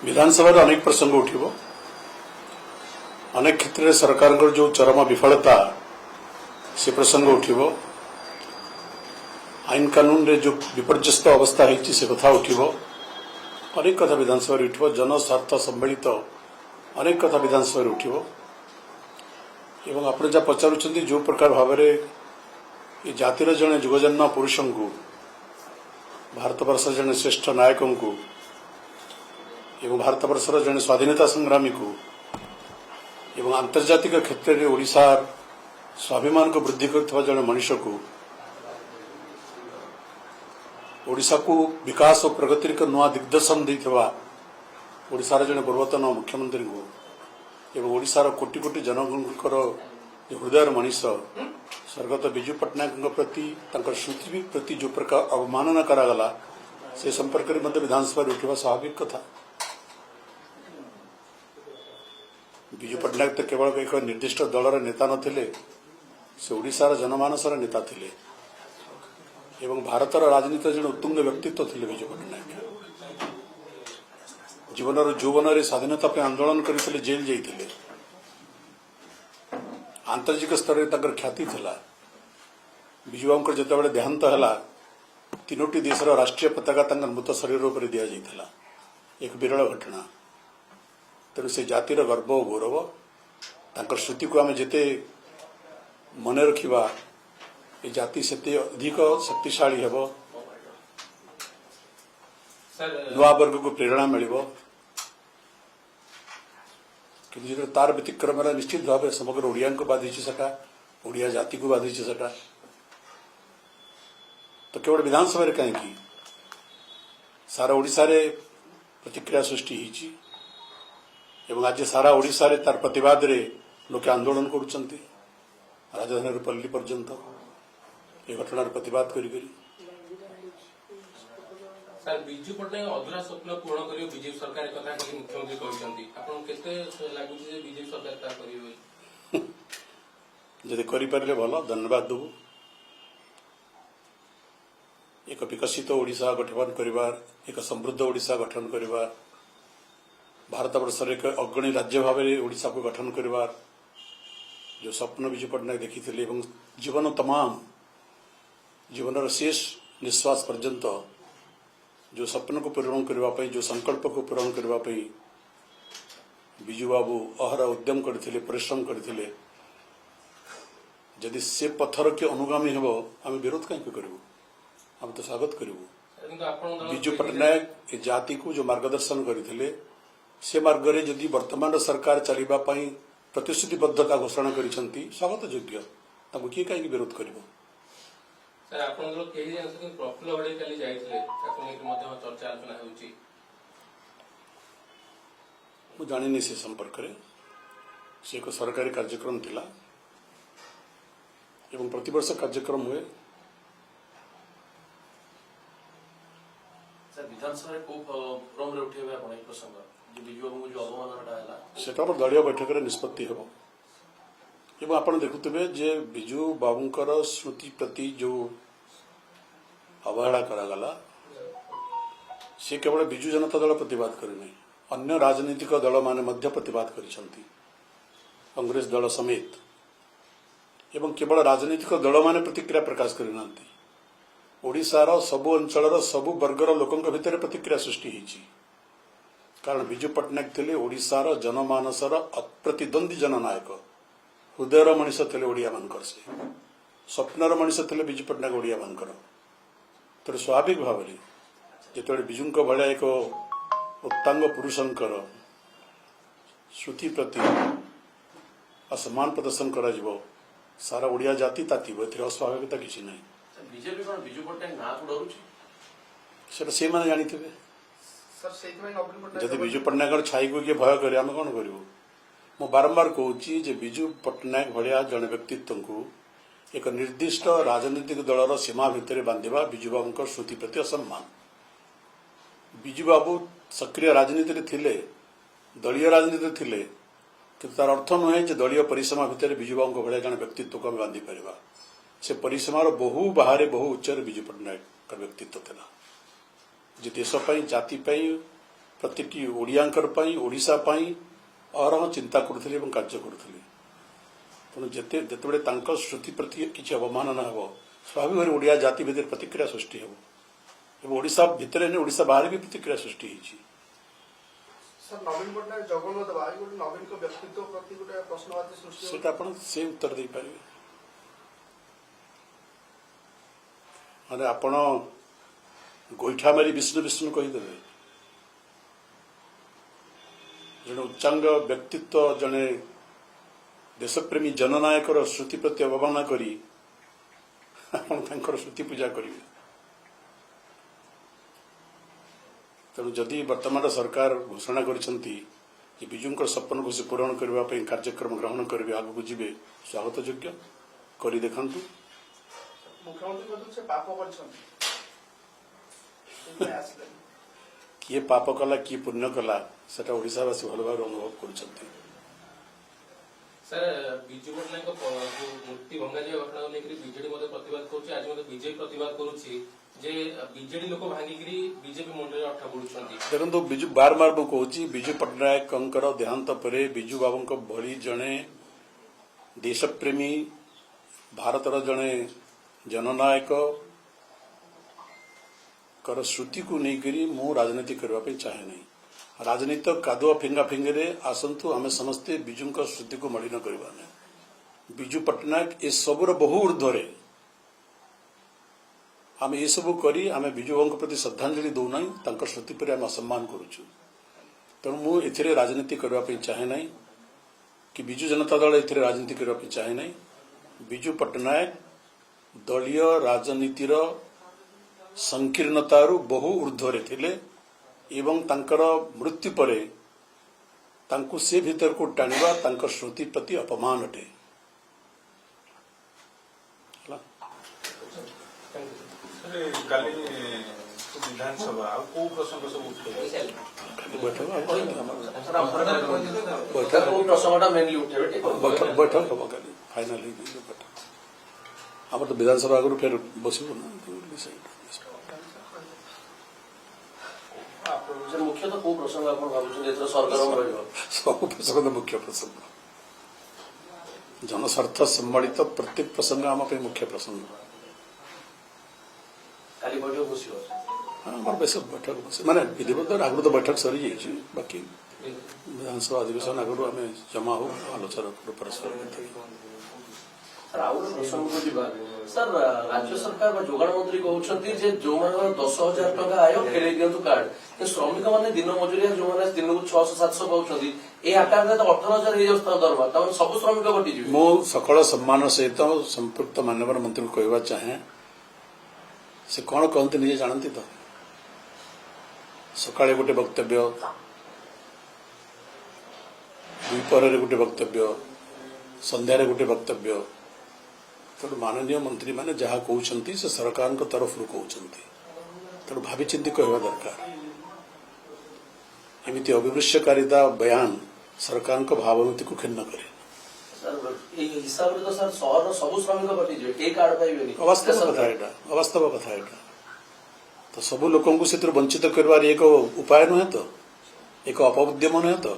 विधानसभा अनेक प्रसंग उठिबो अनेक क्षेत्र में सरकार जो चरम विफलता से प्रसंग उठिबो आईन कानून रे जो विपर्यस्त अवस्था है से कथा उठिबो अनेक कथा विधानसभा उठिबो जनस्वार्थ सम्मिलित अनेक कथा विधानसभा उठिबो एवं आपण जा पचारुछंती जो प्रकार भाव में जातिर जने जुगजन्म पुरुष को भारत वर्ष जने श्रेष्ठ नायक को एवं भारत वर्षर जने स्वाधीनता संग्रामी को एवं आंतर्जातिक क्षेत्र में ओडिशार स्वाभिमान को वृद्धि करथिबा जने मनुष्य को ओडिशा को विकास और प्रगति का नुआ दिग्दर्शन देथिबा ओडिशार जने पूर्वतन मुख्यमंत्री को एवं ओडिशार कोटि कोटि जनगणकर हृदय मनीष स्वर्गत विजु पट्टनायक प्रति स्मृति प्रति जो प्रकार अवमानना करागला से संपर्क में मध्य विधानसभा उठा स्वाभाविक कथा। विजु पट्टनायक तो केवल एक निर्दिष्ट दलर नेता नथिले से ओडिशार जनमानसर नेता थिले एवं भारतर राजनीति जन उत्तुंग व्यक्तित्व थिले विजु पट्टनायक जीवन यौवन स्वाधीनता पे आंदोलन करते जेल जाइए आंतर्जातिक स्तर में ख्याति थिला विजुबाबू जिते देहांत है तीनोटी देशर राष्ट्रीय पताका मृत शरीर उपर दि जाइए एक विरल घटना तेणु से जातिर गर्व और गौरव तांकर स्मृति को आम जिते मन रखा ये जाति से अधिक शक्तिशाली हेब नुआ वर्ग को प्रेरणा मिल कि तार व्यतिक्रम निश्चित भाव समग्र ओडिया को बाधि ओडिया जाति को बाधि तो केवल विधानसभा कहीं सारा ओडिशा रे प्रतिक्रिया सृष्टि होती एवं आज सारा ओडिशा रे तार प्रतिवाद रे लोके आंदोलन करुचंती राजधानी पल्ली पर्यंत ये घटनार प्रतिवाद करी सर विजु पट्टनायक अधूरा स्वप्न पूर्ण करियो बीजेपी सरकार कथा कहि मुख्यमंत्री कहउचंती आपन केते लागु जे बीजेपी सरकार ता करियो जदि करि परले भलो धन्यवाद दबु एक विकसित ओडिशा गठन करिवार एक समृद्ध ओडिशा गठन करिवार भारत वर्षर एक अग्रणी राज्य भाव में ओडिशा को गठन करिवार जो स्वप्न विजु पट्टनायक देखिथिले एवं जीवन तमाम जीवन शेष निश्वास पर्यंत जो स्वप्न को पूरण करने जो संकल्प को पूरण करने विजु बाबू अहर उद्यम करते परिश्रम करते जदि से पथर के अनुगामी हेब आम विरोध कहीं करूँ आम तो स्वागत करूँ विजु पट्टनायक जाति को जो मार्गदर्शन करते से मार्ग में जदि वर्तमान सरकार चलने प्रतिश्रुतिबद्धता घोषणा कर स्वागत योग्य किए कहीं विरोध कर सर आपण लोग केही जन प्रफुल्ल बड़े काली जाइथिले ताको नेकी मध्य चर्चा आलोचना होउची मु जानिनी से संपर्क रे से एक सरकारी कार्यक्रम थिला एवं प्रतिवर्ष कार्यक्रम हुए सर विधानसभा को फोरम रे उठेबे आपण एक प्रसंग जो विजु बाबू जो अवमाननाटा हैला सेटा पर दलीय बैठक रे निष्पत्ति हेबो एवं आप देखुवे जे विजु बाबूंकर स्मृति प्रति जो अवहेला करागला से केवल विजु जनता दल प्रतिवाद करनी अन्य राजनीतिक दल माने मध्य प्रतिवाद करिसंती कांग्रेस दल समेत एवं केवल राजनीतिक दल माने प्रतिक्रिया प्रकाश करनांती ओडिशार सबु अंचलर सबु वर्गर लोकंक भितर प्रतिक्रिया सृष्टि होईची कारण विजु पट्टनायक थिले ओडिशार जनमानसर अप्रतिद्वंदी जननायक हृदयर मनीष थे ओडिया मानकर से स्वप्नर मनीष थे विजु पट्टनायक ओडिया मानकर तो स्वाभाविक भाव में जिते विजुंक भाया एक उत्तांग पुरुषंकर श्रुति प्रति असमान प्रदर्शन कर सारा ओडिया जाति तातीब ए अस्वाभाविकता किसी ना बीजेपी कोन विजु पट्टनायक ना को डरुची सेटा से माने जानिथिबे जदि विजु पट्टनायक छाई को किए भय करे आम कौन करूँ मु बारंबार कहूँ जे विजु पट्टनायक भाया जन व्यक्तित्व को एक निर्दिष्ट राजनीतिक दलर सीमा भितर बांधिबा विजु बाबू स्मृति प्रति असम्मान विजु बाबू सक्रिय राजनीति थिले दलीय राजनीति थिले किंतु तार अर्थ नुहे जे दलीय परिसीमा भितर विजु बाबू भाया जन व्यक्तित्व को बांधि पारिबा से परिसीमार बहु बाहर बहु उच्चर विजु पट्टनायक व्यक्तित्व था जे देश जाति प्रतिटी ओडियाଙ୍କର ପାଇଁ ଓଡ଼ିଶା ପାଇଁ ଅହରହ ଚିନ୍ତା କରୁଥିଲେ ଏବଂ କାର୍ଯ୍ୟ କରୁଥିଲେ। ତେଣୁ ଯେତେବେଳେ ତାଙ୍କ ସ୍ମୃତି ପ୍ରତି କିଛି ଅବମାନନା ହେବ ସ୍ୱାଭାବିକ ଭାବରେ ଓଡ଼ିଆ ଜାତି ଭିତରେ ପ୍ରତିକ୍ରିୟା ସୃଷ୍ଟି ହେବ ଏବଂ ଓଡ଼ିଶା ଭିତରେ ନୁହେଁ ଓଡ଼ିଶା ବାହାରେ ବି ପ୍ରତିକ୍ରିୟା ସୃଷ୍ଟି ହେଇଛି। सर नवीन पट्टनायक जगन देवा गोटे नवीन व्यक्तित्व प्रति गोटे प्रश्नवाची सृष्टि ସେଟା ଆପଣ ସେ ଉତ୍ତର ଦେଇପାରିବେ। ମାନେ ଆପଣ ଗୋଇଠା ମାରି ବିଷ୍ଣୁ ବିଷ୍ଣୁ କହିଦେବେ। ଜଣେ ଉଚ୍ଚାଙ୍ଗ ବ୍ୟକ୍ତିତ୍ୱ ଜଣେ ଦେଶପ୍ରେମୀ ଜନନାୟକର ସ୍ମୃତି ପ୍ରତି ଅବମାନନା କରି ଆପଣ ତାଙ୍କର ସ୍ମୃତି ପୂଜା କରିବେ। ତେଣୁ ଯଦି ବର୍ତ୍ତମାନ ସରକାର ଘୋଷଣା କରିଛନ୍ତି ଯେ ବିଜୁଙ୍କର ସ୍ୱପ୍ନକୁ ସେ ପୂରଣ କରିବା ପାଇଁ କାର୍ଯ୍ୟକ୍ରମ ଗ୍ରହଣ କରିବେ ଆଗକୁ ଯିବେ ସ୍ୱାଗତ ଯୋଗ୍ୟ କରି ଦେଖନ୍ତୁ। मुख्यमंत्री कहते से पाप करछन्ति किए पाप कला किए पुण्य कला सेटा ओडिशावासी भल भाव अनुभव करुछन्ति। सर विजु पट्टनायक जो मूर्ति भंगाଯିବା घटना लेकर बीजेडी मध्य प्रतिवाद करुच्ची आज मध्य बीजेपी प्रतिवाद करुच्ची जे बीजेडी लोक भांगिकी बीजेपी मुंडे अठ बोलुछन्ति। देखो बिजु बार बार मु कहूँ विजु पट्टनायक देहांत पर विजु बाबू भली जड़े देशप्रेमी भारतर जड़े जननायक कर श्रुति को लेकर मु राजनीति करने चाहे नहीं। राजनीति कादुआ फिंगा फिंगे आसतु आम समस्ते विजु श्रुति को मलिन करवा नहीं। विजु पट्टनायक ए सबुर बहु ऊर्ध्वे आम ये सब करी आम विजु बाबू प्रति श्रद्धांजलि दौना श्रुति पर आम असम्मान करुचु। तेणु मु एथिरे राजनीति करने चाहे नहीं कि विजु जनता दल एथिरे राजनीति करने चाहे नहीं। विजु पट्टनायक दलीय राजनीतिर संकीर्णतारू बहु ऊर्ध्वे थिले एवं तांकर मृत्यु परे तांकु से भीतर को टाणिबा तांकर श्रुति प्रति अपमान अटे। काली विधानसभा को प्रसंग सब बैठक प्रसंगटा मेनली उठेबे बैठक बैठक हम काली फाइनल बैठक आम तो विधानसभा आगु फिर बसबू ना मुख्यतः को प्रसंग आप भावुँ सरकार सब प्रसंग मुख्य प्रसंग जनस्वार्थ सम्मिलित प्रत्येक प्रसंग आम मुख्य प्रसंग। काली बैठक बस हाँ आम बेस बैठक बस माने विधिवत आगु तो बैठक सरी जाइए बाकी विधानसभा अधिवेशन आगु आम जमा हो आलोचना परस्पर सर राज्य सरकार जोगाण मंत्री कहते जो 10,000 टका आय फेर दिंतु कार्ड श्रमिक मैंने दिन मजुरिया जो मैंने दिन को 600-700 पाँच ये आकार 18,000 हो दरमा सब श्रमिक कटि मु सकल सम्मान सहित संपृक्त माननीय मंत्री को कहवा चाहे से कौन कहते निजे जानती तो सकाळे गोटे वक्तव्य दुपहर गोटे वक्तव्य संध्यारे गोटे वक्तव्य तेणु माननीय मंत्री माने जहाँ कहते से सरकार तरफ कहते तेणु भावी चिंती कहवा दरकार। एमती अविमृश्यकारिता बयान सरकार भावमूर्ति को खिन्न करे। हिसाब तो सर सहर सब श्रमिक कटि कार्ड पाइबे अवास्तव कथा एटा अवास्तव कथा एटा तो सब लोक वंचित करवार एक उपाय नुहे तो एक अपउद्यम नुहे तो